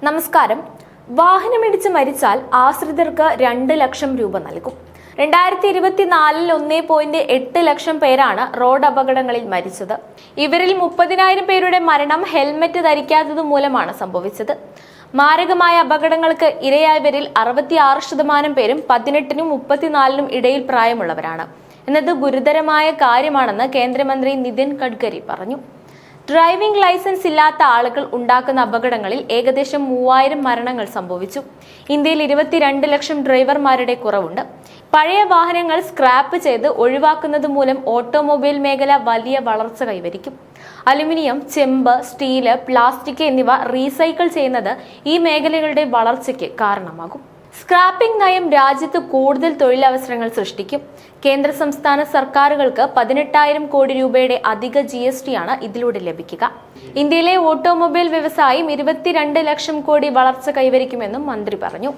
നമസ്കാരം. വാഹനമിടിച്ച് മരിച്ചാൽ ആശ്രിതർക്ക് 2 ലക്ഷം രൂപ നൽകും. 2024 1.8 ലക്ഷം പേരാണ് റോഡ് അപകടങ്ങളിൽ മരിച്ചത്. ഇവരിൽ 30,000 പേരുടെ മരണം ഹെൽമറ്റ് ധരിക്കാത്തത് മൂലമാണ് സംഭവിച്ചത്. മാരകമായ അപകടങ്ങൾക്ക് ഇരയായവരിൽ 66% പേരും 18-നും 34-നും ഇടയിൽ പ്രായമുള്ളവരാണ് എന്നത് ഗുരുതരമായ കാര്യമാണെന്ന് കേന്ദ്രമന്ത്രി നിതിൻ ഗഡ്കരി പറഞ്ഞു. ഡ്രൈവിംഗ് ലൈസൻസ് ഇല്ലാത്ത ആളുകൾ ഉണ്ടാക്കുന്ന അപകടങ്ങളിൽ ഏകദേശം 3000 മരണങ്ങൾ സംഭവിച്ചു. ഇന്ത്യയിൽ 22 ലക്ഷം ഡ്രൈവർമാരുടെ കുറവുണ്ട്. പഴയ വാഹനങ്ങൾ സ്ക്രാപ്പ് ചെയ്ത് ഒഴിവാക്കുന്നത് മൂലം ഓട്ടോമൊബൈൽ മേഖല വലിയ വളർച്ച കൈവരിക്കും. അലുമിനിയം, ചെമ്പ്, സ്റ്റീല്, പ്ലാസ്റ്റിക് എന്നിവ റീസൈക്കിൾ ചെയ്യുന്നത് ഈ മേഖലകളുടെ വളർച്ചയ്ക്ക് കാരണമാകും. സ്ക്രാപ്പിംഗ് നയം രാജ്യത്ത് കൂടുതൽ തൊഴിലവസരങ്ങൾ സൃഷ്ടിക്കും. കേന്ദ്ര സംസ്ഥാന സർക്കാരുകൾക്ക് 18,000 കോടി രൂപയുടെ അധിക GST ആണ് ഇതിലൂടെ ലഭിക്കുക. ഇന്ത്യയിലെ ഓട്ടോമൊബൈൽ വ്യവസായം 22 ലക്ഷം കോടി വളർച്ച കൈവരിക്കുമെന്നും മന്ത്രി പറഞ്ഞു.